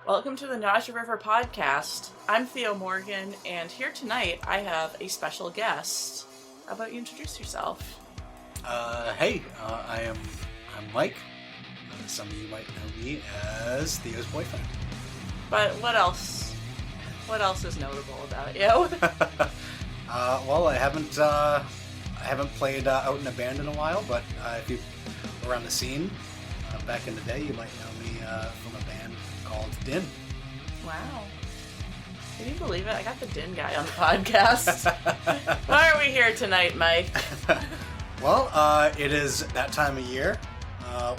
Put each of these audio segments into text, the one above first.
Welcome to the Nausea River podcast. I'm Theo Morgan, and here tonight I have a special guest. How about you introduce yourself? I'm Mike. Some of you might know me as Theo's boyfriend. But what else? What else is notable about you? Well, I haven't played out in a band in a while, but if you were around the scene back in the day, you might know me from a band called Din. Wow. Can you believe it? I got the Din guy on the podcast. Why are we here tonight, Mike? Well, it is that time of year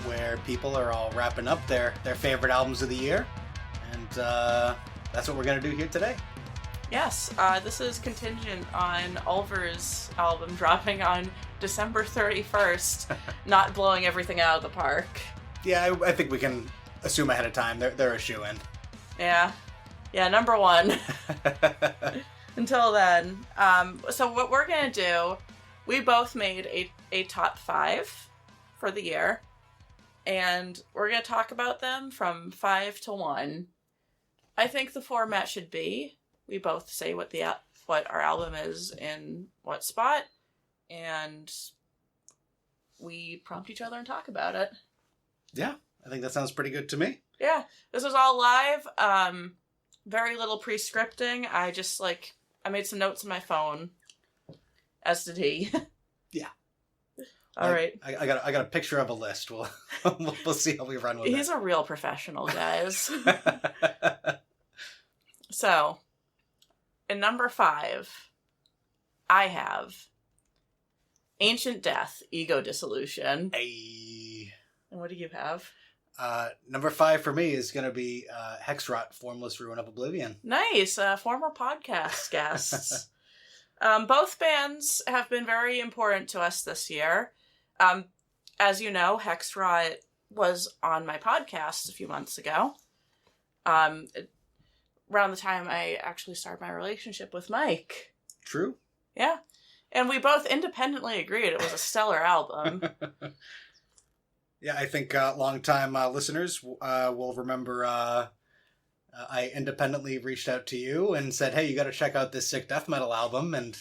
where people are all wrapping up their favorite albums of the year, and that's what we're going to do here today. Yes, this is contingent on Ulver's album dropping on December 31st, not blowing everything out of the park. Yeah, I think we can assume ahead of time they're a shoo-in. Yeah, number one. Until then, so what we're gonna do, we both made a top 5 for the year, and we're gonna talk about them from 5 to 1. I think the format should be, we both say what our album is in what spot, and we prompt each other and talk about it. Yeah, I think that sounds pretty good to me. Yeah, this was all live. Very little pre-scripting. I made some notes on my phone, as did he. Yeah. All right. I got a picture of a list. We'll see how we run with it. He's a real professional, guys. So, in number 5, I have Ancient Death, Ego Dissolution. Hey. And what do you have? Number 5 for me is going to be Hexrot, Formless Ruin of Oblivion. Nice. Former podcast guests. Both bands have been very important to us this year. As you know, Hexrot was on my podcast a few months ago. Around the time I actually started my relationship with Mike. True. Yeah. And we both independently agreed it was a stellar album. Yeah, I think long-time listeners will remember I independently reached out to you and said, hey, you got to check out this sick death metal album. And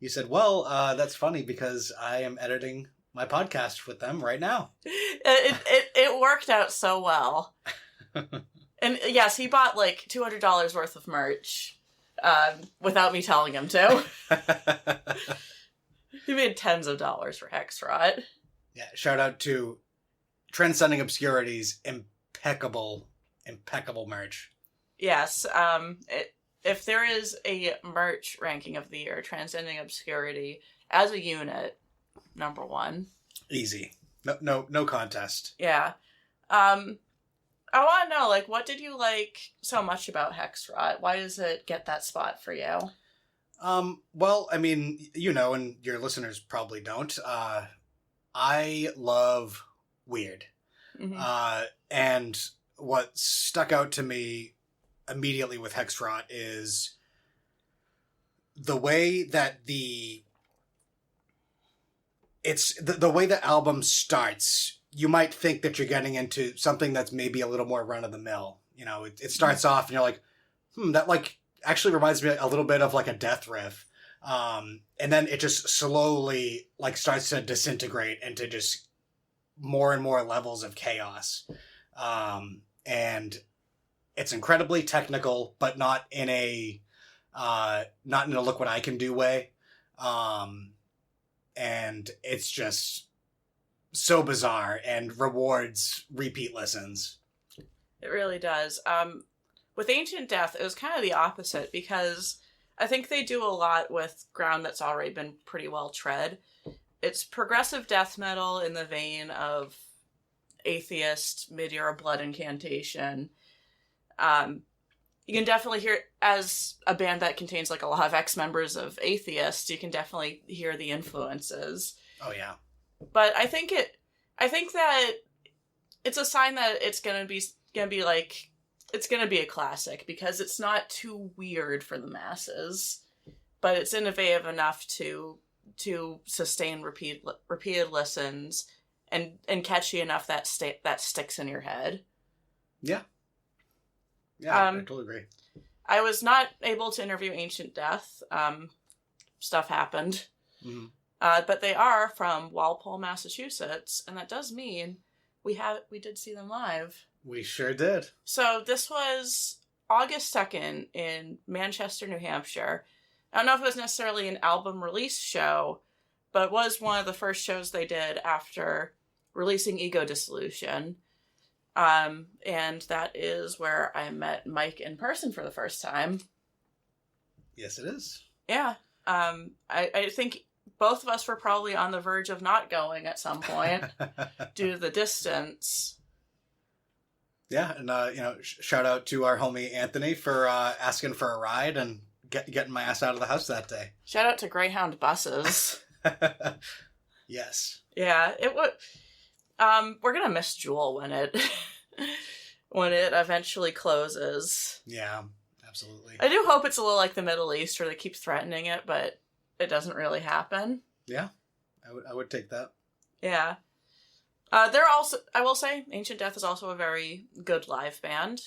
you said, well, that's funny because I am editing my podcast with them right now. It worked out so well. And yes, he bought like $200 worth of merch without me telling him to. He made tens of dollars for Hexrot. Yeah, shout out to Transcending Obscurity's impeccable merch. Yes, if there is a merch ranking of the year, Transcending Obscurity as a unit, number 1. Easy, no contest. Yeah, I want to know, like, what did you like so much about Hexrot? Why does it get that spot for you? Well, I mean, you know, and your listeners probably don't. I love weird. Mm-hmm. And what stuck out to me immediately with Hexrot is the way that the way the album starts. You might think that you're getting into something that's maybe a little more run-of-the-mill. You know, it starts off and you're like, that like actually reminds me a little bit of like a death riff. And then it just slowly like starts to disintegrate into just more and more levels of chaos. And it's incredibly technical, but not in a look what I can do way. And it's just so bizarre and rewards repeat listens. It really does. With Ancient Death, it was kind of the opposite because I think they do a lot with ground that's already been pretty well tread. It's progressive death metal in the vein of Atheist, Mid-Era Blood Incantation. You can definitely hear, as a band that contains like a lot of ex-members of Atheist, you can definitely hear the influences. Oh yeah. But I think that it's a sign that it's gonna be a classic because it's not too weird for the masses, but it's innovative enough to sustain repeated listens and catchy enough that sticks in your head. Yeah. Yeah, I totally agree. I was not able to interview Ancient Death. Stuff happened. Mm-hmm. But they are from Walpole, Massachusetts, and that does mean we did see them live. We sure did. So this was August 2nd in Manchester, New Hampshire. I don't know if it was necessarily an album release show, but it was one of the first shows they did after releasing Ego Dissolution. And that is where I met Mike in person for the first time. Yes, it is. Yeah. I think both of us were probably on the verge of not going at some point due to the distance. Yeah, and shout out to our homie Anthony for asking for a ride and getting my ass out of the house that day. Shout out to Greyhound buses. Yes. Yeah, it would. We're gonna miss Jewel when it eventually closes. Yeah, absolutely. I do hope it's a little like the Middle East, where they keep threatening it, but it doesn't really happen. Yeah, I would take that. Yeah. They're also, I will say, Ancient Death is also a very good live band.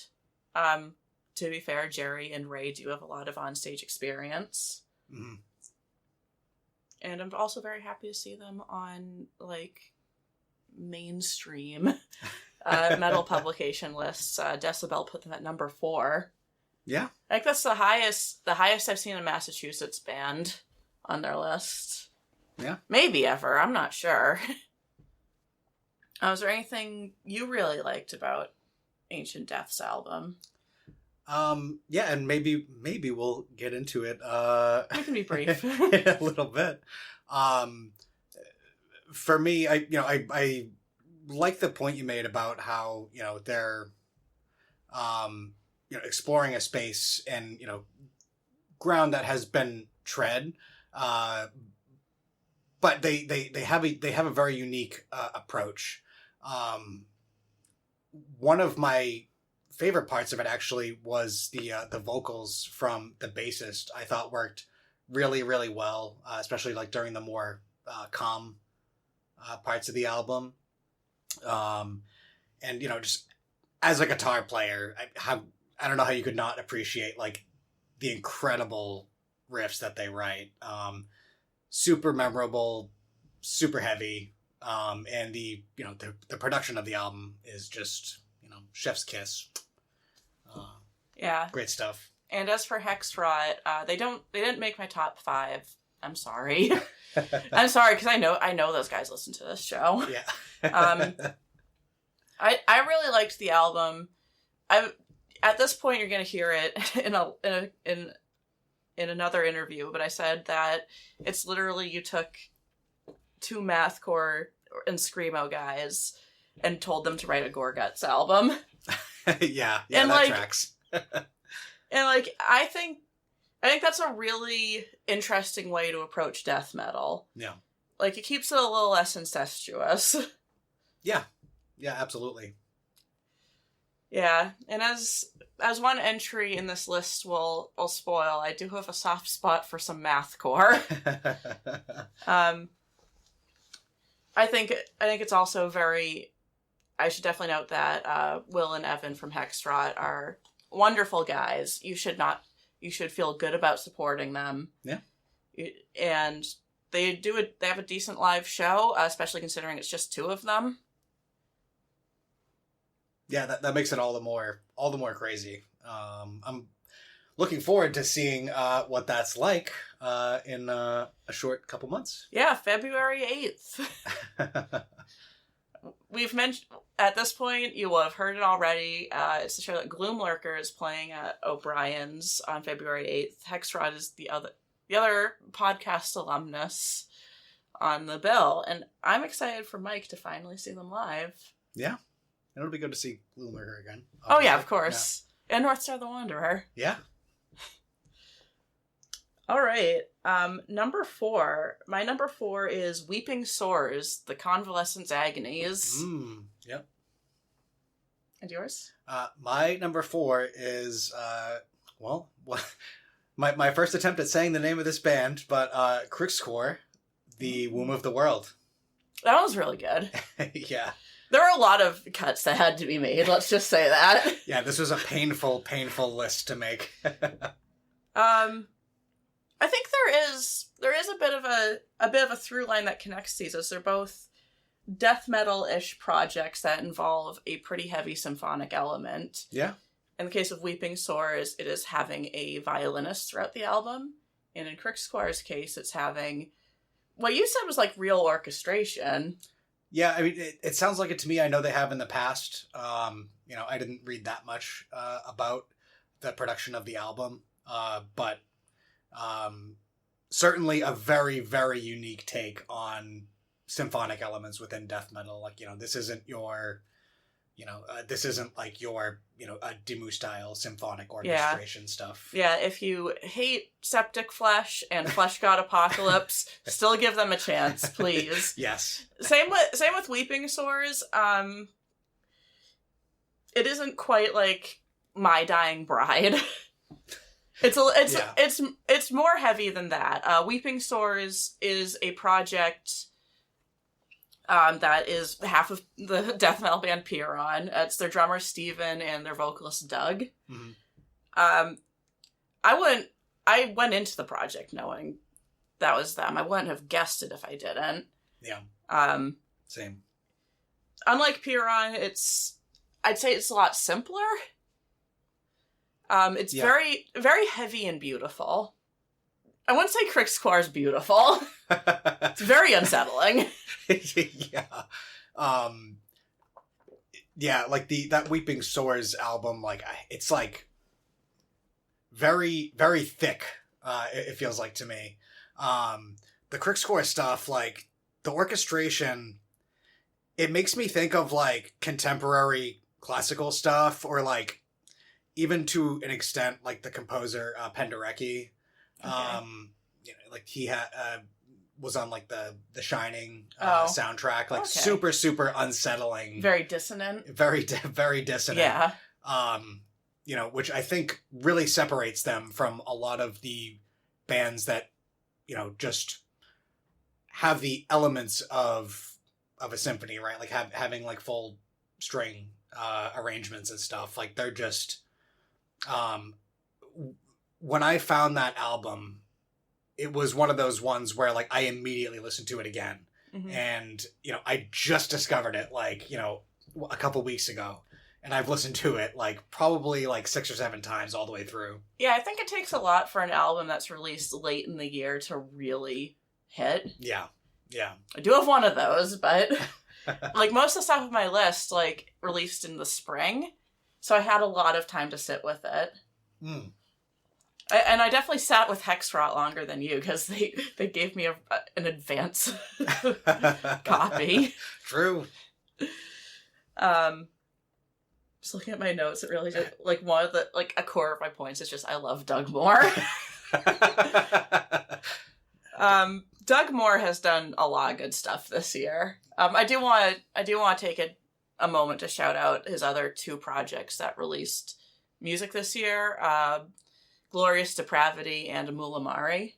To be fair, Jerry and Ray do have a lot of onstage experience. Mm-hmm. And I'm also very happy to see them on, like, mainstream metal publication lists. Decibel put them at number 4. Yeah. I think that's the highest I've seen a Massachusetts band on their list. Yeah. Maybe ever. I'm not sure. Was there anything you really liked about Ancient Death's album? Yeah, and maybe we'll get into it. We can be brief. In a little bit. For me, I like the point you made about how, they're, exploring a space and, ground that has been tread. But they have a very unique approach. One of my favorite parts of it actually was the vocals from the bassist. I thought worked really, really well, especially like during the more calm parts of the album. And just as a guitar player, I don't know how you could not appreciate like the incredible riffs that they write. Super memorable, super heavy. And the production of the album is just, chef's kiss. Yeah. Great stuff. And as for Hexrot, they didn't make my top 5. I'm sorry. I'm sorry, because I know those guys listen to this show. Yeah. I really liked the album. At this point you're gonna hear it in another interview, but I said that it's literally you took 2 mathcore and screamo guys and told them to write a Gorguts album. yeah, and that tracks. And like I think that's a really interesting way to approach death metal. Yeah. Like it keeps it a little less incestuous. Yeah. Yeah, absolutely. Yeah, and as one entry in this list will spoil, I do have a soft spot for some mathcore. I think it's also very. I should definitely note that Will and Evan from Hexrot are wonderful guys. You should feel good about supporting them. Yeah, and they have a decent live show, especially considering it's just 2 of them. Yeah, that makes it all the more crazy. I'm looking forward to seeing what that's like in a short couple months. Yeah, February 8th. We've mentioned, at this point, you will have heard it already. It's the show that Gloomlurker is playing at O'Brien's on February 8th. Hexrot is the other podcast alumnus on the bill. And I'm excited for Mike to finally see them live. Yeah. And it'll be good to see Gloomlurker again. Obviously. Oh, yeah, of course. Yeah. And North Star the Wanderer. Yeah. All right. Number 4. My number 4 is Weeping Sores, The Convalescent's Agonies. Yep. And yours? My number 4 is, my first attempt at saying the name of this band, but Krixkor, The Womb of the World. That was really good. Yeah. There were a lot of cuts that had to be made, let's just say that. Yeah, this was a painful list to make. I think there is a bit of a through line that connects these, as they're both death metal-ish projects that involve a pretty heavy symphonic element. Yeah. In the case of Weeping Sores, it is having a violinist throughout the album. And in Crixquar's case, it's having what you said was like real orchestration. Yeah, I mean, it sounds like it to me. I know they have in the past. I didn't read that much about the production of the album, but certainly a very, very unique take on symphonic elements within death metal. Like, this isn't your, this isn't like your, a Dimmu style symphonic orchestration stuff. Yeah, if you hate Septic Flesh and Flesh God Apocalypse, still give them a chance, please. Yes. Same with Weeping Sores. It isn't quite like My Dying Bride. It's more heavy than that. Weeping Sores is a project that is half of the death metal band Piron. It's their drummer Steven and their vocalist Doug. Mm-hmm. I went into the project knowing that was them. I wouldn't have guessed it if I didn't. Yeah. Same. Unlike Piron, I'd say it's a lot simpler. It's very, very heavy and beautiful. I wouldn't say Crixquar's beautiful. It's very unsettling. Yeah. Yeah, like that Weeping Sores album, like, it's like very, very thick, it feels like to me. The Crixquar stuff, like, the orchestration, it makes me think of, like, contemporary classical stuff, or, like, even to an extent, like the composer Penderecki. Okay. Like he was on like the Shining soundtrack, like super, super unsettling, very dissonant, very dissonant. Yeah. Which I think really separates them from a lot of the bands that, just have the elements of a symphony, right? Like having like full string arrangements and stuff. Like they're just, when I found that album, it was one of those ones where like I immediately listened to it again. Mm-hmm. And, I just discovered it like, a couple weeks ago, and I've listened to it like probably like 6 or 7 times all the way through. Yeah, I think it takes a lot for an album that's released late in the year to really hit. Yeah. Yeah. I do have one of those, but like most of the stuff on my list, like released in the spring. So I had a lot of time to sit with it. Mm. And I definitely sat with Hexrot longer than you, because they gave me an advance copy. True. Just looking at my notes, it really just, like, one of the, like, a core of my points is just I love Doug Moore. Doug Moore has done a lot of good stuff this year. I do want to take a moment to shout out his other 2 projects that released music this year. Glorious Depravity and Amulamari.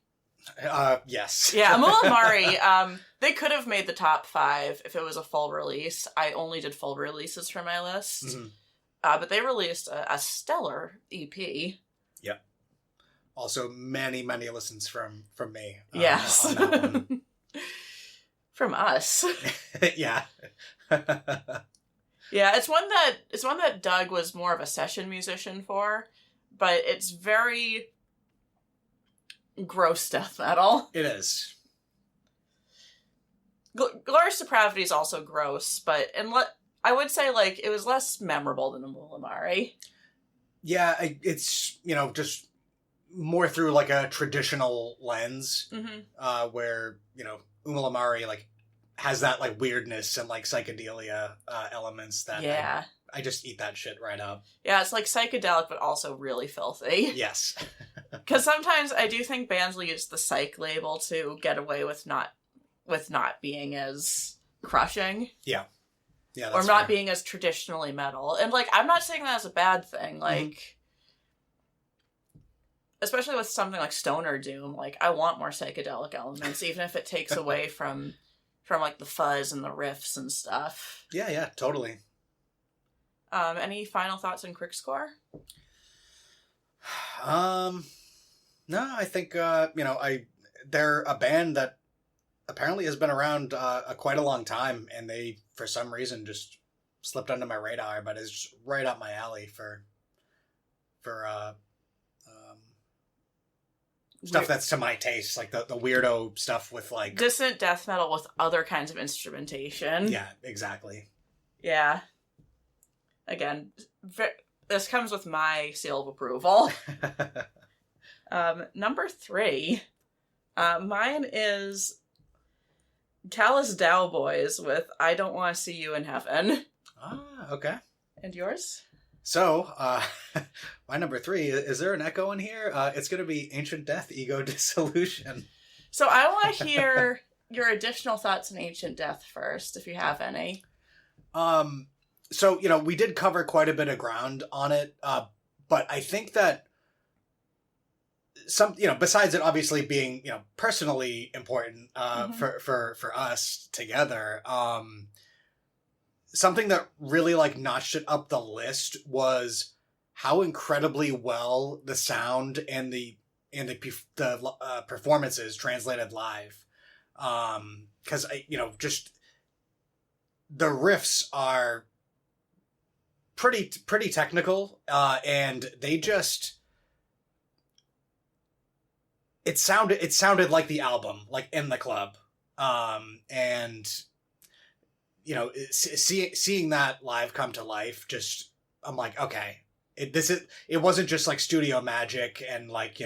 Yes. Yeah, Amulamari, they could have made the top 5 if it was a full release. I only did full releases for my list. Mm-hmm. But they released a stellar EP. Yep. Also, many, many listens from me. Yes. On that one. From us. Yeah. Yeah, it's one that Doug was more of a session musician for, but it's very gross death metal. It is. Glorious Depravity is also gross, but I would say like it was less memorable than Amulamari. Yeah, it's just more through like a traditional lens, mm-hmm. Where Amulamari like has that like weirdness and like psychedelia elements that I just eat that shit right up. Yeah, it's like psychedelic, but also really filthy. Yes. Because sometimes I do think bands will use the psych label to get away with not being as crushing. Yeah. Yeah. That's or not fair. Being as traditionally metal. And like, I'm not saying that as a bad thing. Like, mm-hmm. especially with something like Stoner Doom, like I want more psychedelic elements, even if it takes away from from like the fuzz and the riffs and stuff. Yeah, totally. Any final thoughts on Quick Score? No, I think they're a band that apparently has been around quite a long time, and they for some reason just slipped under my radar, but is right up my alley for stuff that's to my taste, like the weirdo stuff with like dissonant death metal with other kinds of instrumentation. Yeah, exactly. Yeah. Again, this comes with my seal of approval. Number 3, mine is Callous Dowboys with I Don't Want to See You in Heaven. Ah, okay. And yours? So, my number 3, is there an echo in here? It's going to be Ancient Death, Ego Dissolution. So I want to hear your additional thoughts on Ancient Death first, if you have any. So, we did cover quite a bit of ground on it, but I think that besides it obviously being, personally important for us together, something that really like notched it up the list was how incredibly well the sound and the performances translated live. Because just the riffs are pretty technical, and they just it sounded like the album, like in the club, and seeing that live come to life, just I'm like, okay, it wasn't just like studio magic and like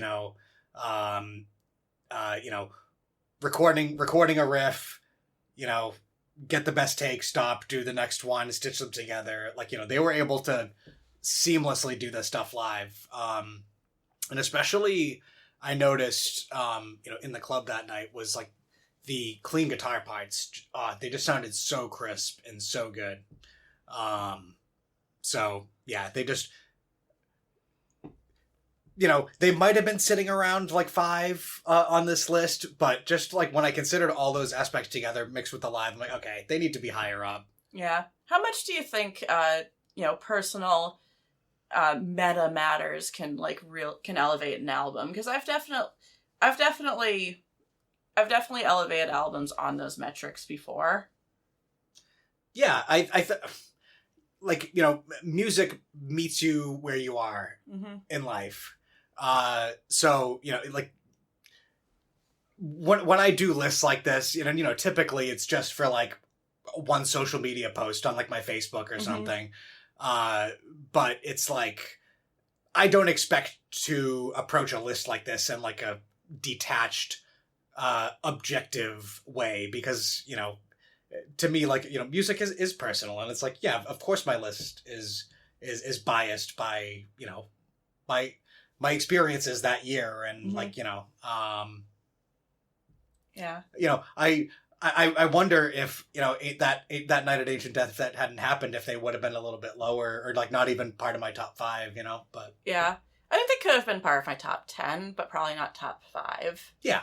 recording a riff, get the best take, stop, do the next one, stitch them together. Like, they were able to seamlessly do this stuff live. And especially I noticed, in the club that night was like the clean guitar parts. They just sounded so crisp and so good. So yeah, they just, they might have been sitting around like 5 on this list, but just like when I considered all those aspects together mixed with the live, I'm like, okay, they need to be higher up. Yeah. How much do you think, personal meta matters can elevate an album? Because I've definitely elevated albums on those metrics before. Yeah, music meets you where you are in life. So, like when I do lists like this, typically it's just for like one social media post on like my Facebook or something. But it's like, I don't expect to approach a list like this in like a detached, objective way, because, to me, like, music is personal, and it's like, yeah, of course my list is biased by, my experiences that year, and like, I wonder if, that night at Ancient Death, if that hadn't happened, if they would have been a little bit lower, or like not even part of my top 5, but. Yeah. I think they could have been part of my top 10, but probably not top 5. Yeah.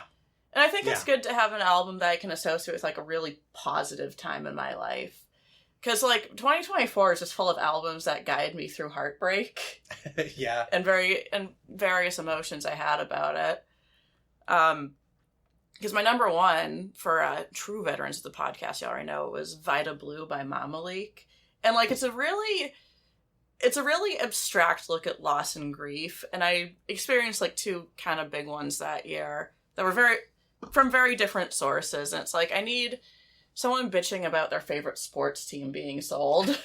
And I think it's good to have an album that I can associate with like a really positive time in my life. Because like 2024 is just full of albums that guide me through heartbreak. Yeah. And various emotions I had about it. Because my number 1 for true veterans of the podcast, you already know, it was Vita Blue by Mamalik. And like it's a really abstract look at loss and grief. And I experienced like 2 kind of big ones that year that were from very different sources. And it's like, I need someone bitching about their favorite sports team being sold.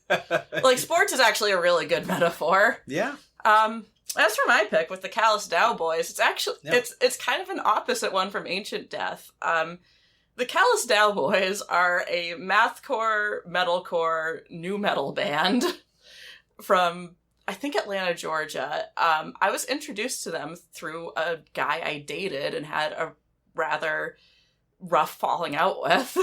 Like, sports is actually a really good metaphor. Yeah. As for my pick with the Callous Dowboys, it's actually, it's kind of an opposite one from Ancient Death. The Callous Dowboys are a mathcore, metalcore, new metal band from, I think, Atlanta, Georgia. I was introduced to them through a guy I dated and had a rather rough falling out with.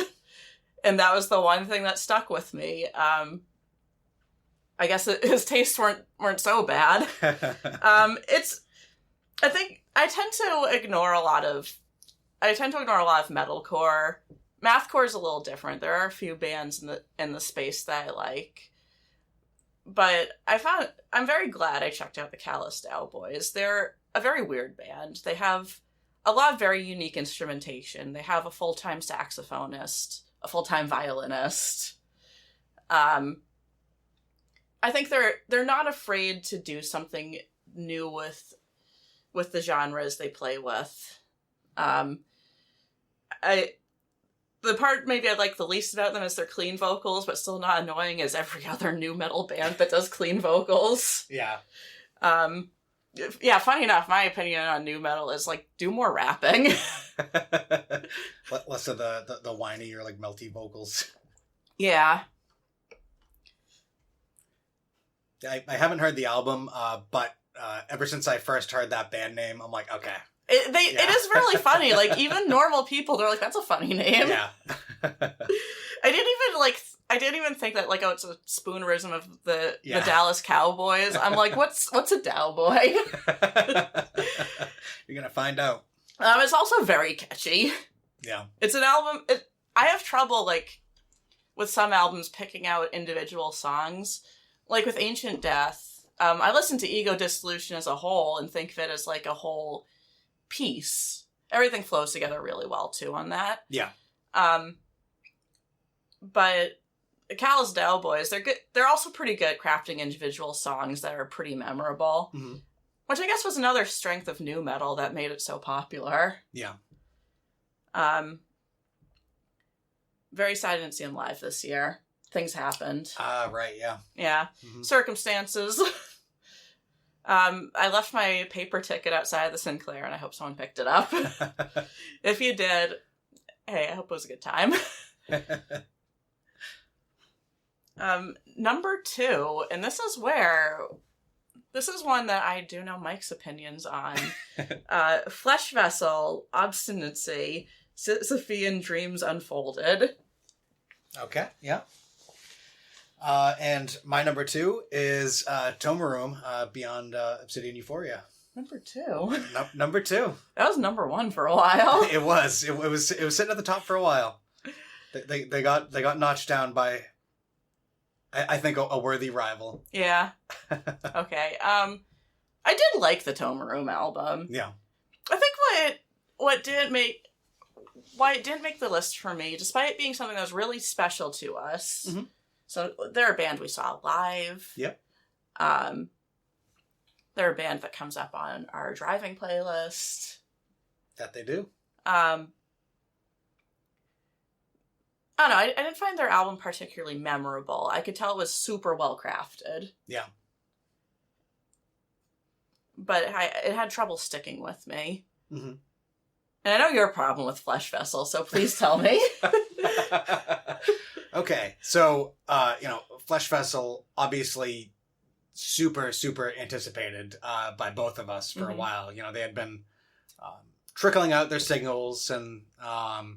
And that was the one thing that stuck with me. I guess his tastes weren't so bad. I think I tend to ignore a lot of metalcore Mathcore is a little different. There are a few bands in the space that I like. But I'm very glad I checked out the Callous Cowboys. They're a very weird band. They have a lot of very unique instrumentation. They have a full-time saxophonist, a full-time violinist. I think they're not afraid to do something new with the genres they play with. The part maybe I like the least about them is their clean vocals, but still not annoying as every other new metal band that does clean vocals. Yeah. Yeah, funny enough, my opinion on new metal is, like, do more rapping. Less of the whiny or, like, melty vocals. Yeah. I haven't heard the album, but ever since I first heard that band name, I'm like, okay. It is really funny. Like, even normal people, they're like, that's a funny name. Yeah. I didn't even think that, like, oh, it's a spoonerism of the Dallas Cowboys. I'm like, what's a Dowboy? You're gonna find out. It's also very catchy. Yeah. It's an album. I have trouble, like, with some albums picking out individual songs. Like, with Ancient Death, I listen to Ego Dissolution as a whole and think of it as, like, a whole piece. Everything flows together really well, too, on that. Yeah. But the Callous Cowboys, they're good. They're also pretty good at crafting individual songs that are pretty memorable. Mm-hmm. Which I guess was another strength of nu metal that made it so popular. Yeah. Very sad I didn't see him live this year. Things happened. Right, yeah. Yeah. Mm-hmm. Circumstances. I left my paper ticket outside the Sinclair, and I hope someone picked it up. If you did, hey, I hope it was a good time. Number 2, and this is one that I do know Mike's opinions on. Flesh Vessel, Obstinacy, Sisyphean Dreams Unfolded. Okay, yeah. And my number 2 is Tomarum, Beyond Obsidian Euphoria. Number 2? Number 2. That was number 1 for a while. It was sitting at the top for a while. They got notched down by, I think, a worthy rival. Yeah. Okay. I did like the Tomarum album. Yeah. I think why it didn't make the list for me, despite it being something that was really special to us. Mm-hmm. So they're a band we saw live. Yep. They're a band that comes up on our driving playlist. That they do. I don't know. I didn't find their album particularly memorable. I could tell it was super well crafted. Yeah. But it had trouble sticking with me. Mm-hmm. And I know your problem with Flesh Vessel, so please tell me. Okay, so, Flesh Vessel, obviously super, super anticipated by both of us for a while. You know, they had been trickling out their singles, and, I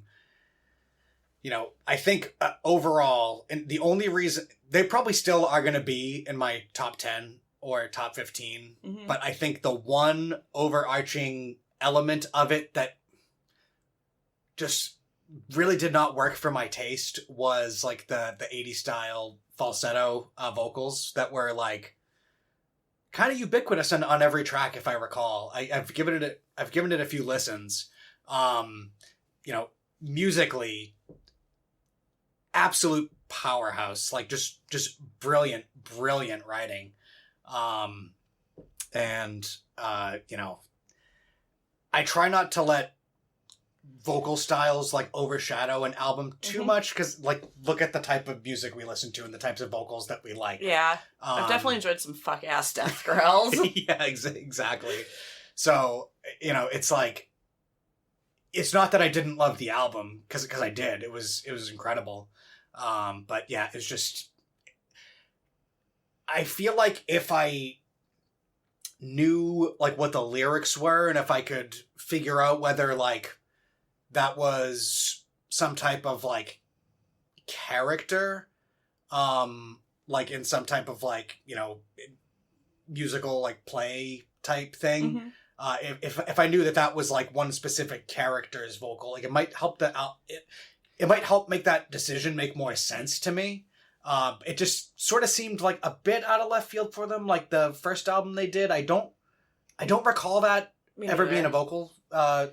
think overall, and the only reason, they probably still are going to be in my top 10 or top 15, but I think the one overarching element of it that just really did not work for my taste was like the 80s style falsetto vocals that were like kind of ubiquitous on every track, if I recall. I've given it a few listens. Musically, absolute powerhouse, like just brilliant writing. I try not to let vocal styles like overshadow an album too much, because like look at the type of music we listen to and the types of vocals that we like. Yeah, I've definitely enjoyed some fuck ass death growls. Yeah, exactly. So it's like, it's not that I didn't love the album, because I did. It was incredible. But yeah, it's just, I feel like if I knew like what the lyrics were, and if I could figure out whether like that was some type of like character, like in some type of like, musical like play type thing. If I knew that was like one specific character's vocal, like it might help it might help make that decision make more sense to me. It just sort of seemed like a bit out of left field for them. Like the first album they did, I don't recall that ever being a vocal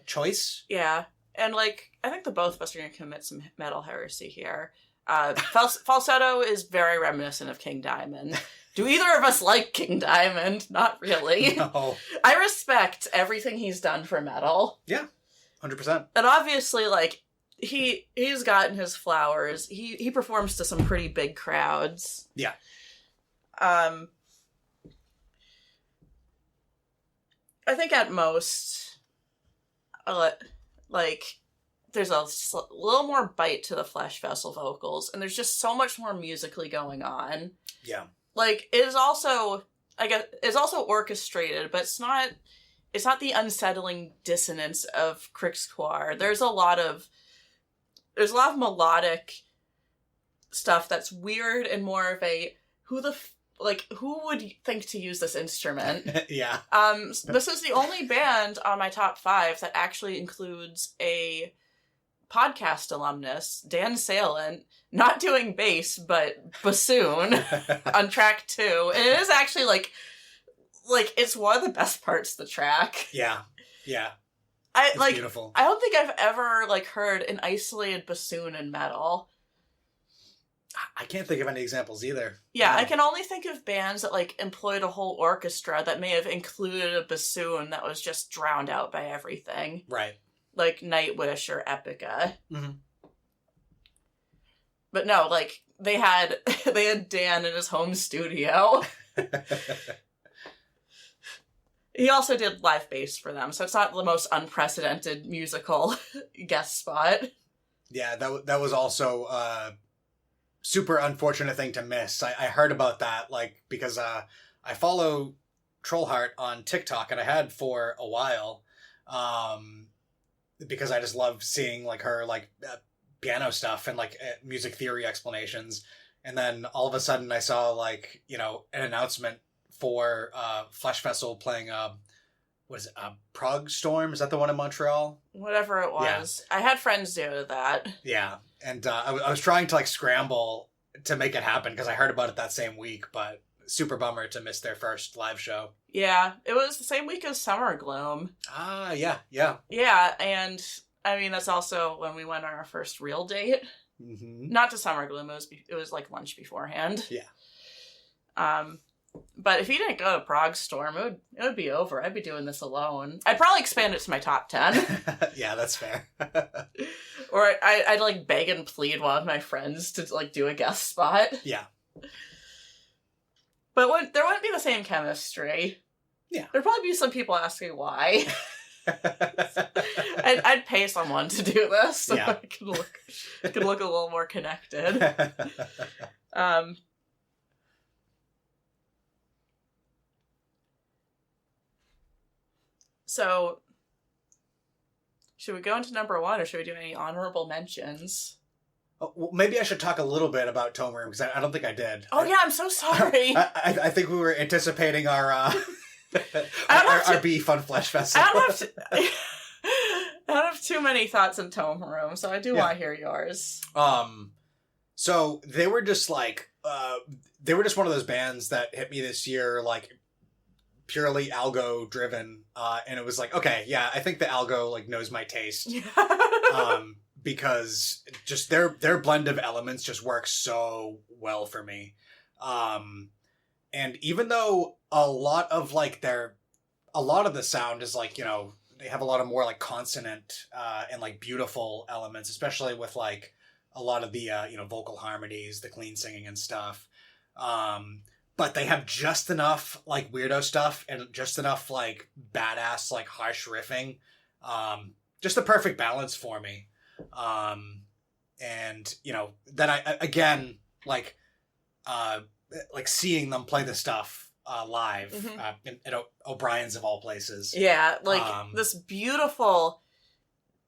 choice. Yeah. And, like, I think the both of us are going to commit some metal heresy here. Falsetto is very reminiscent of King Diamond. Do either of us like King Diamond? Not really. No. I respect everything he's done for metal. Yeah, 100%. And obviously, like, he's gotten his flowers. He performs to some pretty big crowds. Yeah. I think at most, like, there's a little more bite to the Flesh Vessel vocals, and there's just so much more musically going on. Yeah. Like, it is also, I guess, it's also orchestrated, but it's not the unsettling dissonance of Crixquoir. There's a lot of melodic stuff that's weird and more of a, who would think to use this instrument? Yeah. This is the only band on my top 5 that actually includes a podcast alumnus, Dan Salent, not doing bass, but bassoon on track 2. And it is actually like it's one of the best parts of the track. Yeah. Yeah. It's beautiful. I don't think I've ever heard an isolated bassoon in metal. I can't think of any examples either. Yeah, No. I can only think of bands that employed a whole orchestra that may have included a bassoon that was just drowned out by everything. Right. Like Nightwish or Epica. Mm-hmm. But no, they had Dan in his home studio. He also did live bass for them, so it's not the most unprecedented musical guest spot. Yeah, that was also super unfortunate thing to miss. I heard about that, because I follow Trollheart on TikTok, and I had for a while, because I just love seeing her piano stuff and music theory explanations. And then all of a sudden I saw an announcement for Flesh Vessel playing was it Prague Storm? Is that the one in Montreal? Whatever it was. Yeah. I had friends do that. Yeah. And I was trying to scramble to make it happen because I heard about it that same week, but super bummer to miss their first live show. Yeah, it was the same week as Summer Gloom. Ah, yeah. Yeah, and I mean, that's also when we went on our first real date. Mm-hmm. Not to Summer Gloom, it was lunch beforehand. Yeah. But if you didn't go to Prague Storm, it would be over. I'd be doing this alone. I'd probably expand it to my top 10. Yeah, that's fair. Or I'd beg and plead one of my friends to do a guest spot. Yeah. But there wouldn't be the same chemistry. Yeah. There'd probably be some people asking why. I'd pay someone to do this so I could look a little more connected. So, should we go into number 1, or should we do any honorable mentions? Oh, well, maybe I should talk a little bit about Tome Room, because I don't think I did. Oh, yeah, I'm so sorry. I think we were anticipating our beef on Flesh Vessel. I don't have too many thoughts in Tome Room, so I do want to hear yours. So they were just one of those bands that hit me this year, purely algo driven, and it was okay, yeah, I think the algo knows my taste. Because just their blend of elements just works so well for me. And even though a lot of the sound is they have a lot of more consonant and beautiful elements, especially with a lot of the vocal harmonies, the clean singing and stuff. But they have just enough weirdo stuff and just enough badass harsh riffing. Just the perfect balance for me. And then I again seeing them play the stuff live at O'Brien's of all places. Yeah, this beautiful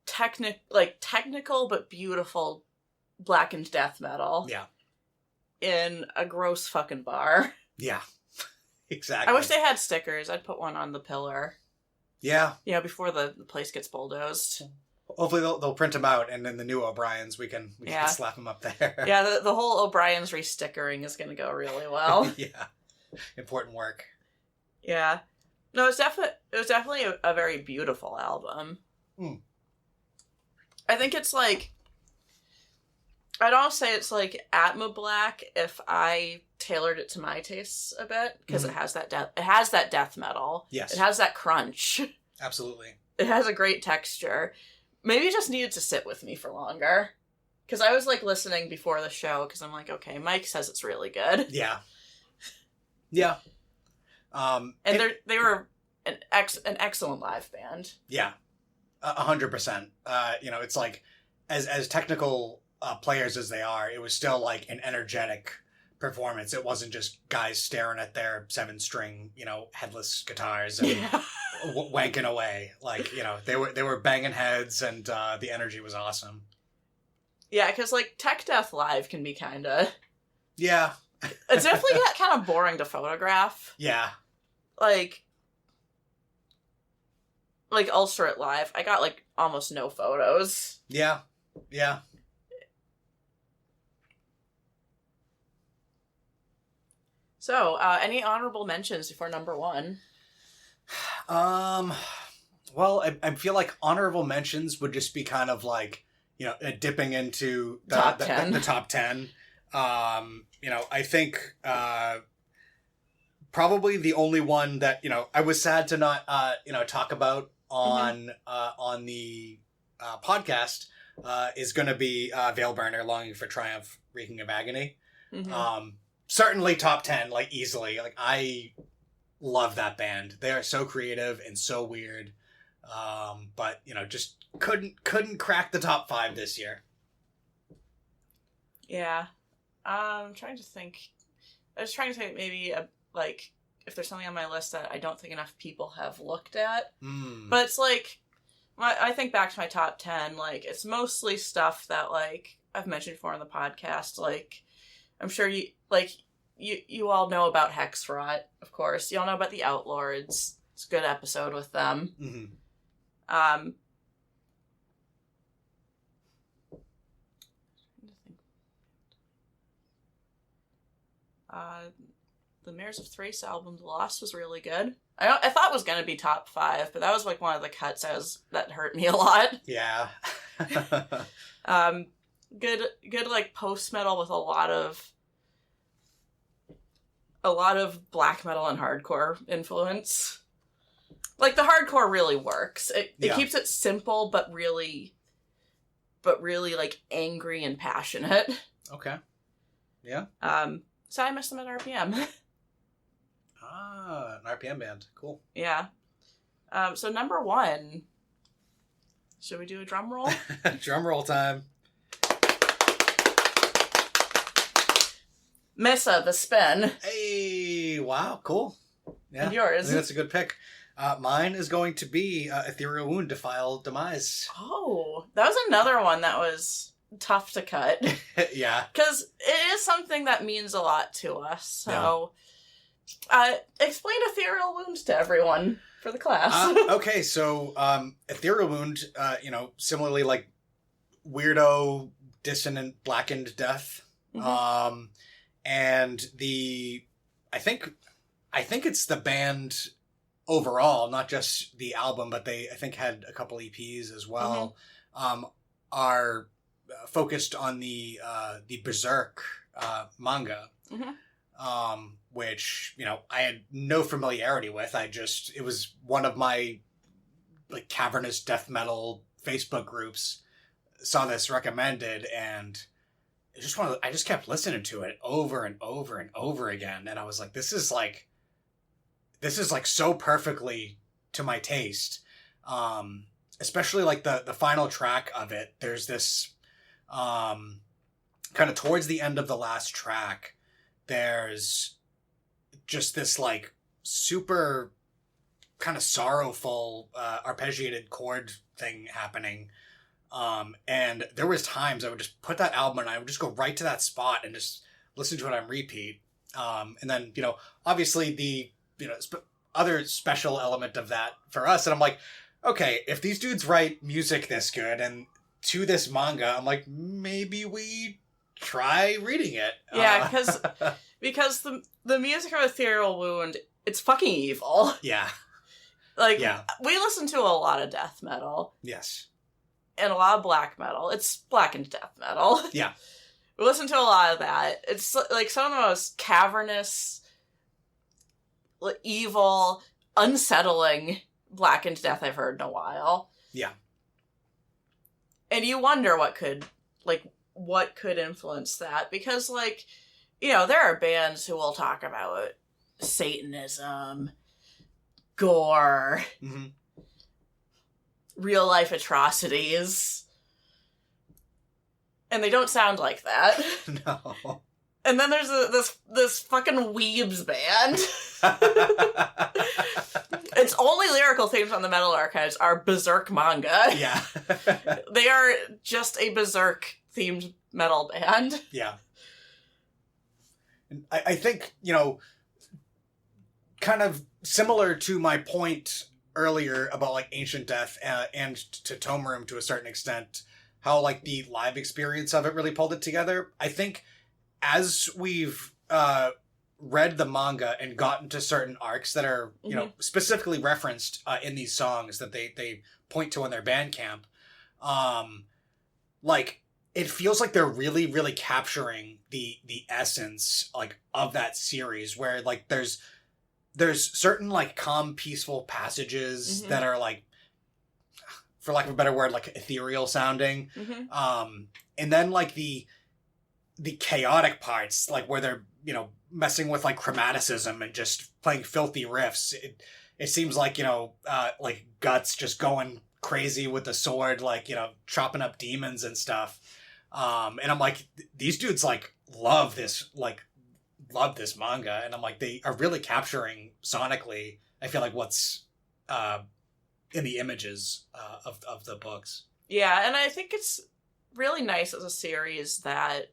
technical but beautiful blackened death metal. Yeah. In a gross fucking bar. Yeah. Exactly. I wish they had stickers. I'd put one on the pillar. Yeah. Yeah, before the place gets bulldozed. Hopefully they'll print them out, and then the new O'Briens, we can slap them up there. Yeah, the whole O'Brien's restickering is going to go really well. Yeah. Important work. Yeah. No, it was definitely a very beautiful album. Mm. I think it's like, I'd almost say it's like Atma Black if I tailored it to my tastes a bit, because it has that death metal. Yes. It has that crunch. Absolutely. It has a great texture. Maybe it just needed to sit with me for longer. Because I was like listening before the show, because I'm like, okay, Mike says it's really good. Yeah. Yeah. And they were an excellent live band. Yeah. 100%. It's like, as technical players as they are, it was still like an energetic performance. It wasn't just guys staring at their 7-string, headless guitars and wanking away. Like, they were banging heads, and the energy was awesome. Yeah, because like tech death live can be kind of... Yeah. It's definitely kind of boring to photograph. Yeah. Like Ulcerate live, I got like almost no photos. Yeah. Yeah. So, any honorable mentions before number 1? Well, I feel like honorable mentions would just be kind of like, dipping into the top 10. The top 10. I think probably the only one that, I was sad to not, talk about on the podcast is going to be Veilburner, Longing for Triumph, Reeking of Agony. Mm-hmm. Certainly top 10, like easily. Like, I love that band. They are so creative and so weird. But just couldn't crack the top 5 this year. Yeah. I'm trying to think. I was trying to think maybe if there's something on my list that I don't think enough people have looked at. But it's like, I think back to my top 10, like, it's mostly stuff that, like, I've mentioned before on the podcast. Like, I'm sure you all know about Hexrot, of course. You all know about the Outlords. It's a good episode with them. Mm-hmm. The Mares of Thrace album, The Lost, was really good. I thought it was going to be top 5, but that was like one of the cuts that hurt me a lot. Yeah. Good like post metal with a lot of black metal and hardcore influence. Like, the hardcore really works. It keeps it simple, but really like angry and passionate. Okay. Yeah. So I missed them at RPM. An RPM band. Cool. Yeah. So number 1. Should we do a drum roll? Drum roll time. Missa, The Spin. Hey, wow, cool. Yeah. And yours? I think that's a good pick. Mine is going to be Ethereal Wound, Defile Demise. Oh, that was another one that was tough to cut. Yeah. Because it is something that means a lot to us. So, explain Ethereal Wound to everyone for the class. Okay, so Ethereal Wound, similarly like weirdo, dissonant, blackened death. Mm-hmm. And I think it's the band overall, not just the album, but I think had a couple EPs as well, are focused on the Berserk manga, which, I had no familiarity with. it was one of my like cavernous death metal Facebook groups saw this recommended, and I just kept listening to it over and over and over again. And I was like, this is like so perfectly to my taste. Especially like the final track of it. There's this, kind of towards the end of the last track, there's just this like super kind of sorrowful, arpeggiated chord thing happening. And there was times I would just put that album and I would just go right to that spot and just listen to it on repeat. And then, obviously the, other special element of that for us. And I'm like, okay, if these dudes write music this good and to this manga, I'm like, maybe we try reading it. Yeah, because the music of Ethereal Wound, it's fucking evil. Yeah. Like, Yeah. we listen to a lot of death metal. Yes. And a lot of black metal. It's blackened death metal. Yeah. We listen to a lot of that. It's like some of the most cavernous, evil, unsettling blackened death I've heard in a while. Yeah. And you wonder what could influence that, because, like, you know, there are bands who will talk about Satanism, gore, real life atrocities, and they don't sound like that. No. And then there's this fucking weebs band. Its only lyrical themes on the Metal Archives are Berserk manga. Yeah. They are just a Berserk themed metal band. Yeah. I think, you know, kind of similar to my point earlier about, like, Ancient Death and to Tomerum to a certain extent, how, like, the live experience of it really pulled it together. I think as we've read the manga and gotten to certain arcs that are, you know, specifically referenced in these songs that they point to in their Bandcamp, like, it feels like they're really, really capturing the essence, like, of that series, where, like, there's certain, like, calm, peaceful passages that are, like, for lack of a better word, like, ethereal sounding. And then, like, the chaotic parts, like, where they're, you know, messing with, like, chromaticism and just playing filthy riffs. It seems like, you know, like, Guts just going crazy with the sword, like, you know, chopping up demons and stuff. And I'm like, these dudes, like, love this manga. And I'm like, they are really capturing sonically, I feel like, what's in the images of the books. Yeah, and I think it's really nice as a series that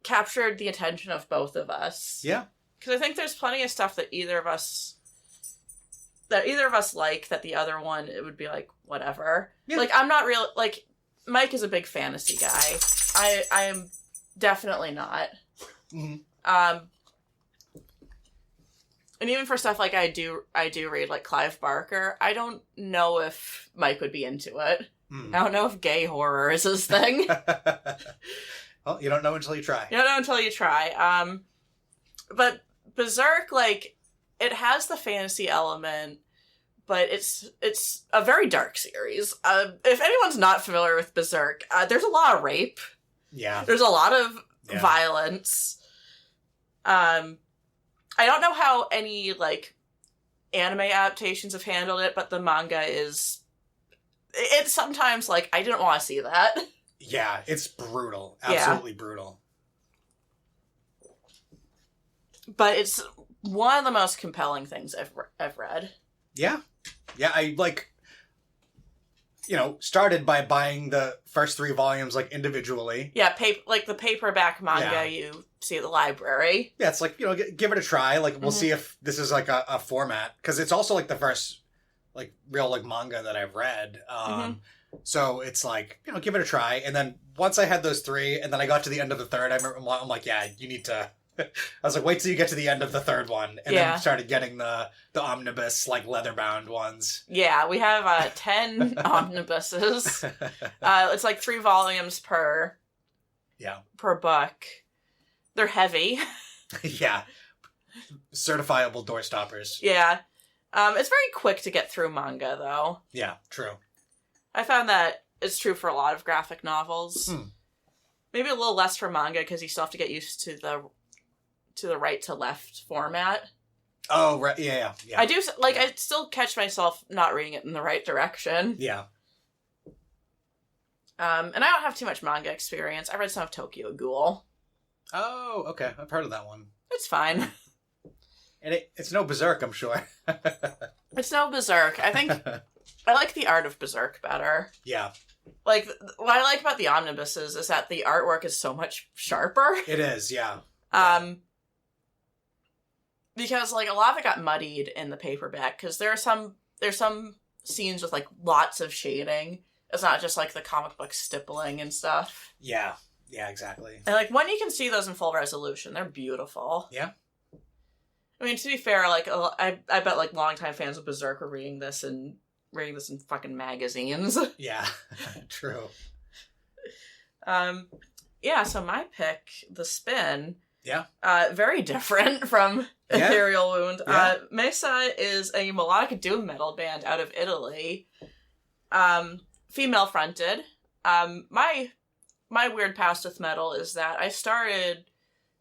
captured the attention of both of us. Yeah. Because I think there's plenty of stuff that either of us like that the other one, it would be like, whatever. Yeah. Like, I'm not real, like, Mike is a big fantasy guy. I am definitely not. And even for stuff like I do read, like Clive Barker, I don't know if Mike would be into it. I don't know if gay horror is his thing. Well, you don't know until you try. You don't know until you try. But Berserk, like, it has the fantasy element, but it's a very dark series. If anyone's not familiar with Berserk, there's a lot of rape. Yeah. There's a lot of violence. I don't know how any, like, anime adaptations have handled it, but the manga it's sometimes, like, I didn't want to see that. Yeah, it's brutal. Absolutely brutal. But it's one of the most compelling things I've read. Yeah. Yeah, I, like, you know, started by buying the first 3 volumes, like, individually. Yeah, like the paperback manga you see at the library. Yeah, it's like, you know, give it a try. Like, we'll see if this is, like, a format. Because it's also, like, the first, like, real, like, manga that I've read. So it's like, you know, give it a try. And then once I had those 3, and then I got to the end of the 3rd, I'm like, yeah, you need to... I was like, wait till you get to the end of the 3rd one. And then started getting the omnibus, like, leather-bound ones. Yeah, we have 10 omnibuses. It's like 3 volumes per book. They're heavy. Yeah. Certifiable door stoppers. Yeah. It's very quick to get through manga, though. Yeah, true. I found that it's true for a lot of graphic novels. Maybe a little less for manga, because you still have to get used to the right to left format. Oh, right. Yeah. I do, like, I still catch myself not reading it in the right direction. Yeah. And I don't have too much manga experience. I read some of Tokyo Ghoul. Oh, okay. I've heard of that one. It's fine. And it's no Berserk, I'm sure. It's no Berserk. I think I like the art of Berserk better. Yeah. Like, what I like about the omnibuses is that the artwork is so much sharper. It is, yeah. Because, like, a lot of it got muddied in the paperback, because there's some scenes with, like, lots of shading. It's not just, like, the comic book stippling and stuff. Yeah. Yeah, exactly. And, like, when you can see those in full resolution, they're beautiful. Yeah. I mean, to be fair, like, I bet, like, longtime fans of Berserk were reading this in fucking magazines. Yeah, true. Yeah, so my pick, The Spin... Yeah. Very different from Ethereal Wound. Yeah. Mesa is a melodic doom metal band out of Italy. Female fronted. My weird past with metal is that I started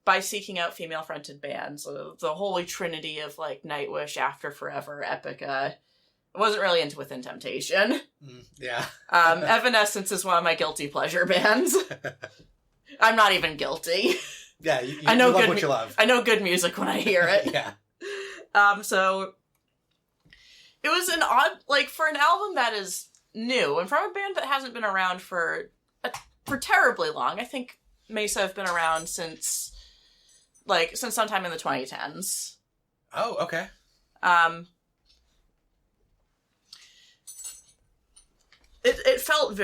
by seeking out female fronted bands. The holy trinity of, like, Nightwish, After Forever, Epica. I wasn't really into Within Temptation. Yeah. Evanescence is one of my guilty pleasure bands. I'm not even guilty. Yeah, you I know love what you love. I know good music when I hear it. Yeah. So it was an odd, like, for an album that is new and from a band that hasn't been around for terribly long. I think Mesa have been around since sometime in the 2010s. Oh, okay. It felt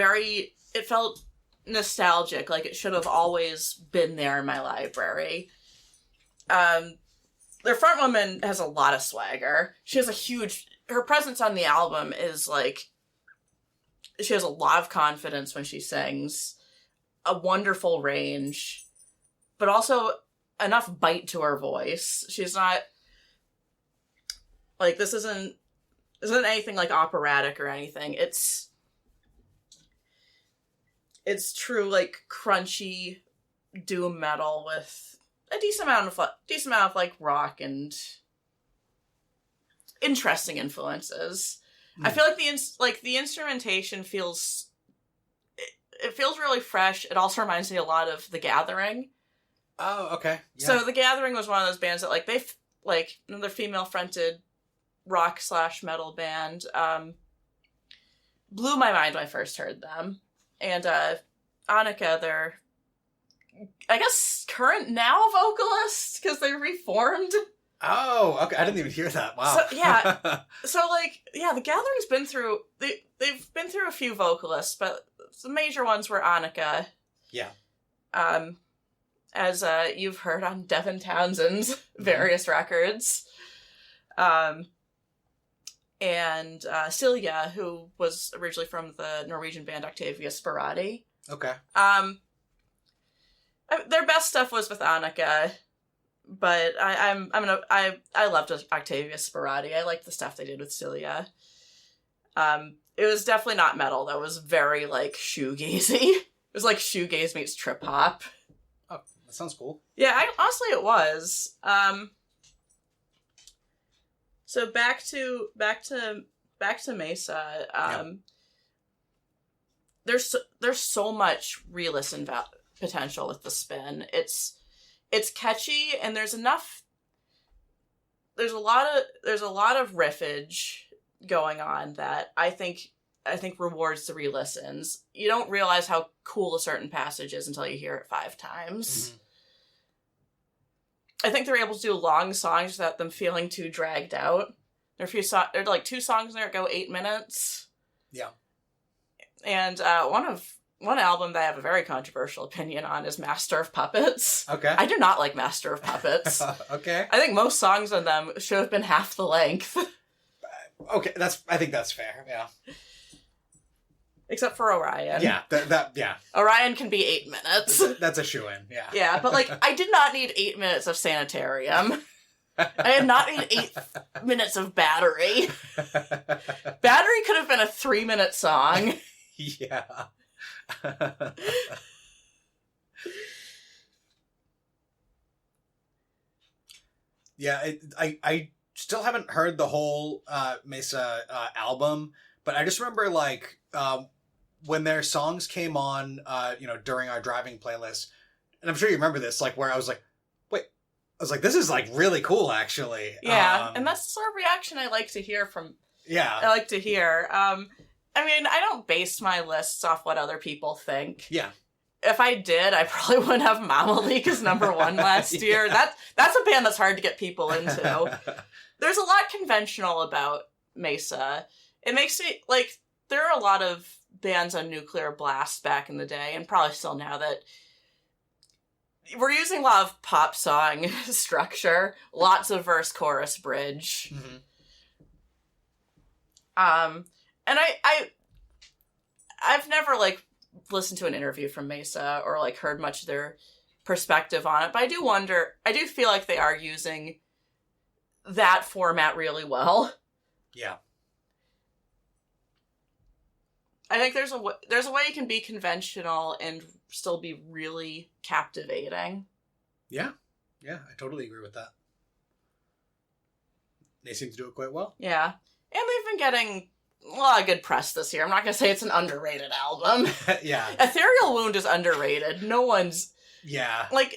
nostalgic, like it should have always been there in my library. Their front woman has a lot of swagger. She has her presence on the album is, like, she has a lot of confidence when she sings, a wonderful range, but also enough bite to her voice. She's not, like, this isn't anything, like, operatic or anything. It's true, like, crunchy doom metal with a decent amount of like rock and interesting influences. I feel like the instrumentation feels really fresh. It also reminds me a lot of The Gathering. Oh, okay. Yeah. So The Gathering was one of those bands that, like, another female fronted rock / metal band, blew my mind when I first heard them. And Annika, their, I guess, current now vocalist, because they reformed. Oh, okay. I didn't even hear that. Wow. So, yeah. So, like, yeah, The Gathering's been through, they've been through a few vocalists, but the major ones were Annika. Yeah. As you've heard on Devin Townsend's various records. And Celia, who was originally from the Norwegian band Octavia Sparati. Okay. Their best stuff was with Annika, but I loved Octavia Sparati. I liked the stuff they did with Celia. It was definitely not metal. That was very, like, shoegazy. It was like shoegaze meets trip hop. Oh, that sounds cool. Yeah, honestly, it was. So back to Mesa. There's so much re-listen potential with The Spin. It's catchy, and there's a lot of riffage going on that I think rewards the re-listens. You don't realize how cool a certain passage is until you hear it 5 times. Mm-hmm. I think they're able to do long songs without them feeling too dragged out. There are like 2 songs there that go 8 minutes. Yeah. And one album that I have a very controversial opinion on is Master of Puppets. Okay. I do not like Master of Puppets. Okay. I think most songs on them should have been half the length. Okay, I think that's fair. Yeah. Except for Orion. Yeah, yeah. Orion can be 8 minutes. That's a shoo-in, yeah. Yeah, but, like, I did not need 8 minutes of Sanitarium. I did not need 8 minutes of Battery. Battery could have been a 3-minute song. Yeah. Yeah, I still haven't heard the whole Mesa album, but I just remember, like, when their songs came on, during our driving playlist, and I'm sure you remember this, like, where I was like, this is, like, really cool, actually. Yeah, and that's the sort of reaction I like to hear from... Yeah. I like to hear. I mean, I don't base my lists off what other people think. Yeah. If I did, I probably wouldn't have Mama Leak as number 1 last year. That's a band that's hard to get people into. There's a lot conventional about Mesa. it makes me, like, there are a lot of bands on Nuclear Blast back in the day, and probably still now, that we're using a lot of pop song structure, lots of verse, chorus, bridge. Mm-hmm. And I've never, like, listened to an interview from Mesa or, like, heard much of their perspective on it, but I do feel like they are using that format really well. Yeah. I think there's a way you can be conventional and still be really captivating. Yeah. Yeah, I totally agree with that. They seem to do it quite well. Yeah. And they've been getting a lot of good press this year. I'm not going to say it's an underrated album. Yeah. Ethereal Wound is underrated. No one's... Yeah. Like,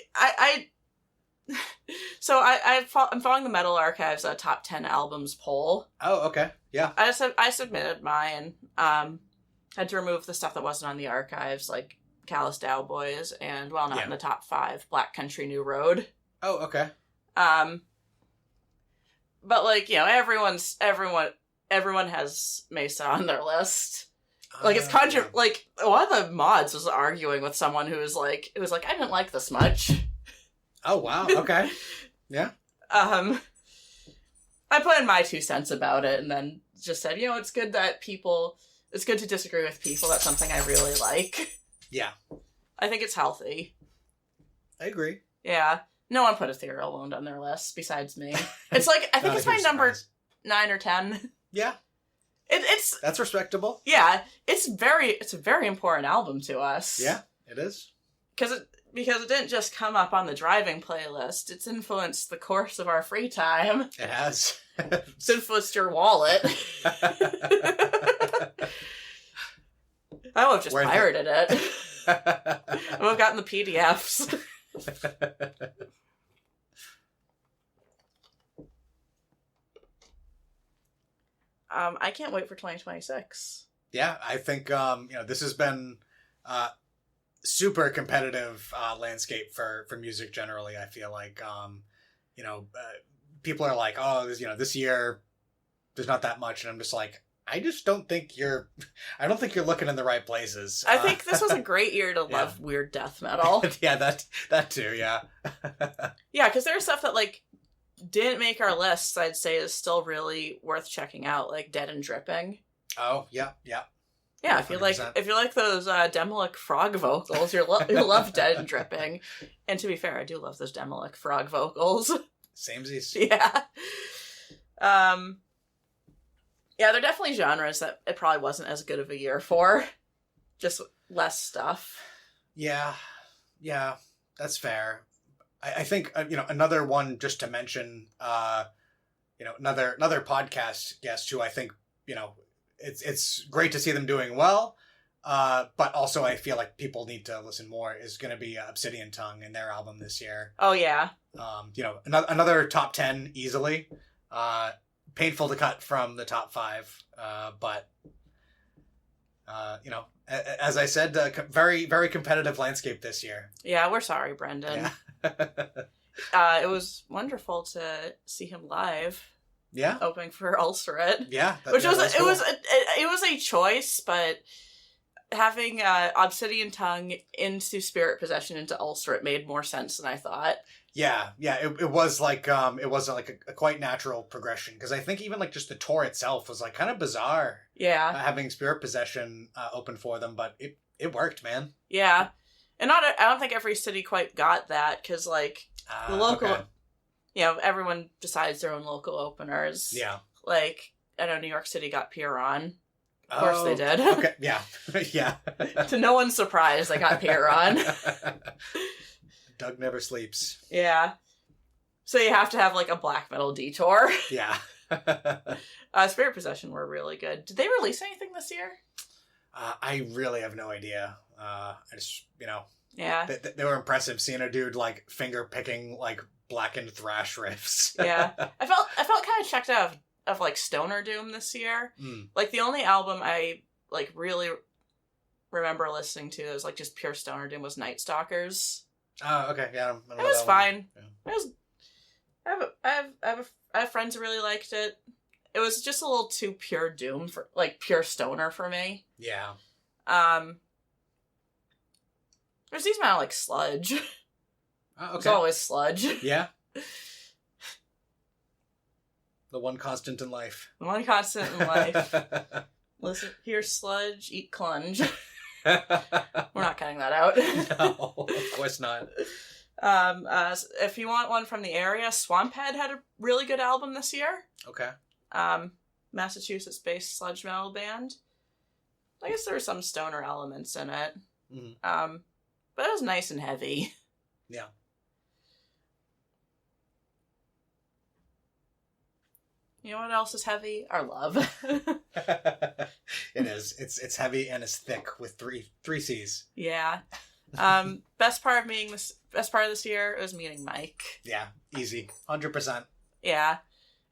So I'm following the Metal Archive's top 10 albums poll. Oh, okay. Yeah. I submitted mine. Had to remove the stuff that wasn't on the archives, like Callous Cowboys, and, well, not in the top 5, Black Country New Road. Oh, okay. But, like, you know, everyone has Mesa on their list. Like, it's like, one of the mods was arguing with someone who was like, I didn't like this much. Oh, wow. Okay. Yeah. I put in my 2 cents about it, and then just said, you know, it's good to disagree with people. That's something I really like. Yeah. I think it's healthy. I agree. Yeah. No one put Ethereal Wound on their list besides me. It's like, I think it's my number 9 or 10. Yeah. It's That's respectable. Yeah. It's a very important album to us. Yeah, it is. Because it didn't just come up on the driving playlist. It's influenced the course of our free time. It has. It's influenced your wallet. I would have just pirated it. I would have gotten the PDFs. I can't wait for 2026. Yeah, I think this has been super competitive landscape for music generally. I feel like people are like, oh, this year there's not that much, and I'm just like, I don't think you're looking in the right places. I think this was a great year to love weird death metal. Yeah, that too. Yeah. Yeah, because there's stuff that, like, didn't make our lists, I'd say is still really worth checking out, like Dead and Dripping. Oh, yeah. Yeah, 100%. if you like those Demolic frog vocals, you'll love Dead and Dripping. And to be fair, I do love those Demolic frog vocals. Samesies. Yeah. Yeah, they're definitely genres that it probably wasn't as good of a year for. Just less stuff. Yeah, that's fair. I think another one just to mention, another podcast guest who I think it's great to see them doing well, but also I feel like people need to listen more is going to be Obsidian Tongue and their album this year. Oh yeah. Another top 10 easily. Painful to cut from the top 5, but as I said, very very competitive landscape this year. Yeah, we're sorry, Brendan. Yeah. It was wonderful to see him live. Yeah, opening for Ulcerate. Yeah, it was a choice, but having Obsidian Tongue into Spirit Possession into Ulcerate made more sense than I thought. Yeah, it was like it wasn't like a quite natural progression, because I think even like just the tour itself was like kind of bizarre. Yeah, having Spirit Possession open for them, but it worked, man. Yeah, and I don't think every city quite got that, because like the local, okay. Everyone decides their own local openers. Yeah, like I know New York City got Piron. Of course they did. Okay, yeah, yeah. To no one's surprise, they got Piron. Doug never sleeps. Yeah. So you have to have like a black metal detour. Yeah. Spirit Possession were really good. Did they release anything this year? I really have no idea. I just, yeah, they were impressive seeing a dude like finger picking like blackened thrash riffs. Yeah. I felt kind of checked out of like Stoner Doom this year. Like the only album I like really remember listening to that was like just pure Stoner Doom was Night Stalkers. Oh, okay, yeah. It was fine. Yeah. It was. I have friends who really liked it, it was just a little too pure doom for, like, pure stoner for me. Yeah. There's these amount of, like, sludge. Okay. There's always sludge. Yeah. The one constant in life. The one constant in life. Listen, here's sludge, eat clunge. We're not cutting that out. No, of course not. If you want one from the area, Swamphead had a really good album this year. Okay. Massachusetts-based sludge metal band. I guess there were some stoner elements in it. Mm-hmm. But it was nice and heavy. Yeah. You know what else is heavy? Our love. It is. It's heavy and it's thick with three C's. Yeah. Best part of this year was meeting Mike. Yeah, easy. 100%. Yeah.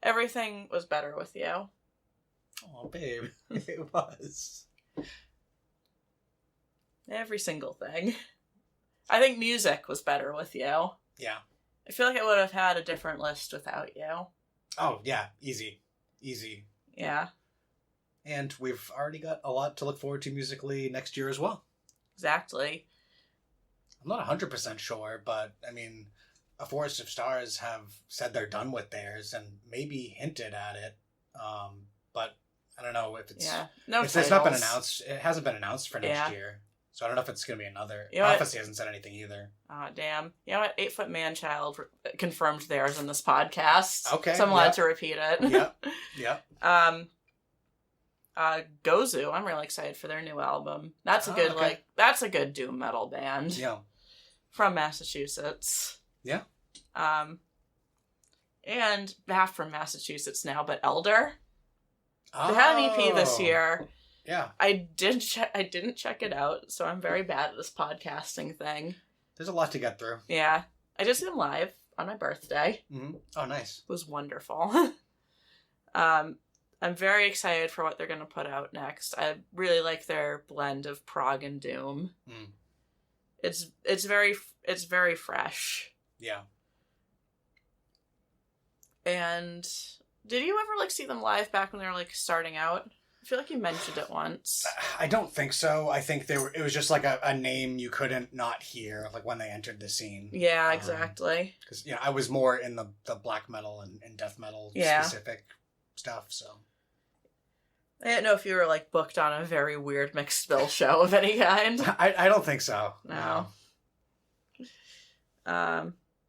Everything was better with you. Oh, babe. It was. Every single thing. I think music was better with you. Yeah. I feel like I would have had a different list without you. Oh, yeah. Easy. Easy. Yeah. And we've already got a lot to look forward to musically next year as well. Exactly. I'm not 100% sure, but, I mean, A Forest of Stars have said they're done with theirs and maybe hinted at it. But I don't know if it's... Yeah. No it's not been announced. It hasn't been announced for next year. So I don't know if it's going to be another. You know Prophecy hasn't said anything either. Oh, damn. You know what? 8 Foot Man Child confirmed theirs in this podcast. Okay. So I'm allowed to repeat it. Yep. Yep. Gozu, I'm really excited for their new album. That's a good, that's a good doom metal band. Yeah. From Massachusetts. Yeah. And half from Massachusetts now, but Elder. They had an EP this year. Yeah. I didn't check it out, so I'm very bad at this podcasting thing. There's a lot to get through. Yeah. I just did them live on my birthday. Mm-hmm. Oh, nice. It was wonderful. I'm very excited for what they're going to put out next. I really like their blend of prog and doom. Mm. It's very fresh. Yeah. And did you ever see them live back when they were starting out? I feel like you mentioned it once. I don't think so. I think it was just a name you couldn't not hear when they entered the scene. Yeah, exactly. Because I was more in the black metal and death metal specific stuff, so. I didn't know if you were booked on a very weird mixed bill show of any kind. I don't think so. No.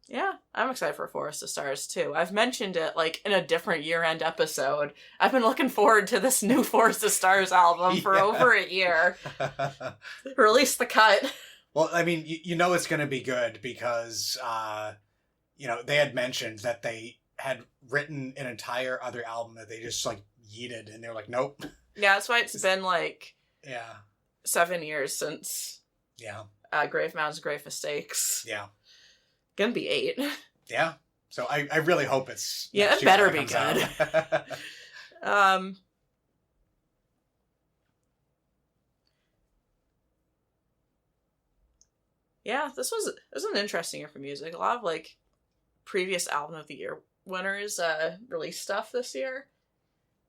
Yeah, I'm excited for Forest of Stars too. I've mentioned it in a different year-end episode. I've been looking forward to this new Forest of Stars album for over a year. Release the cut. Well, I mean, it's going to be good because, they had mentioned that they had written an entire other album that they just yeeted, and they were like, nope. Yeah, that's why it's been 7 years since. Yeah. Grave Mounds, Grave Mistakes. Yeah. Gonna be 8. Yeah. So I really hope it's... Yeah, it better be good. Yeah, it was an interesting year for music. A lot of previous album of the year winners released stuff this year.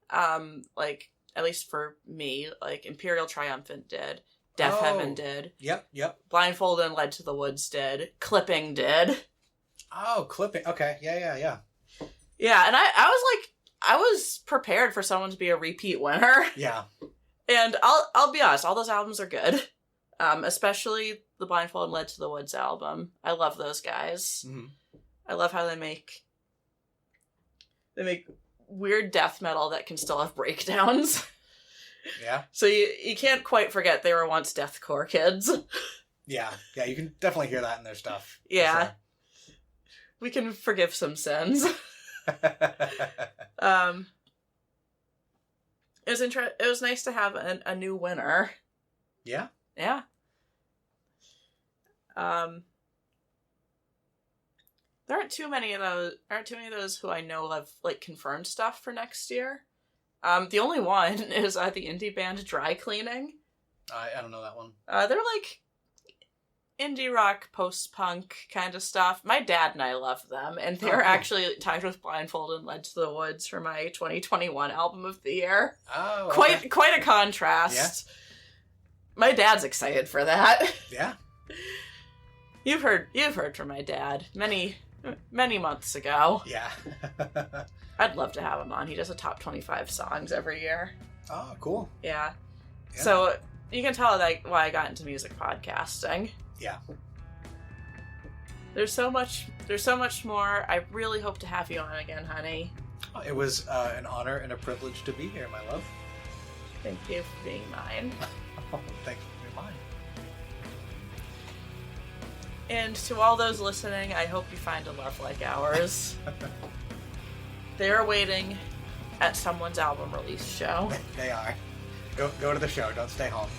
At least for me, Imperial Triumphant did. Death Heaven did. Yep. Blindfolded and Led to the Woods did. Clipping did. Oh, Clipping. Okay. Yeah. Yeah, and I was prepared for someone to be a repeat winner. Yeah. And I'll be honest, all those albums are good. Especially the Blindfolded and Led to the Woods album. I love those guys. Mm-hmm. I love how they make weird death metal that can still have breakdowns. Yeah. So you can't quite forget they were once deathcore kids. Yeah, you can definitely hear that in their stuff. Yeah. Sure. We can forgive some sins. It was nice to have a new winner. Yeah. Yeah. There aren't too many of those who I know have confirmed stuff for next year. The only one is the indie band Dry Cleaning. I don't know that one. They're indie rock, post-punk kind of stuff. My dad and I love them, and they're actually Tied with Blindfold and Led to the Woods for my 2021 album of the year. Oh, okay. Quite a contrast. Yeah. My dad's excited for that. Yeah. You've heard from my dad many months ago. Yeah. I'd love to have him on. He does a top 25 songs every year. Oh, cool. Yeah. So you can tell why I got into music podcasting. Yeah. There's so much more. I really hope to have you on again, honey. It was an honor and a privilege to be here, my love. Thank you for being mine. Thank you for being mine. And to all those listening, I hope you find a love like ours. They're waiting at someone's album release show. They are. Go to the show. Don't stay home.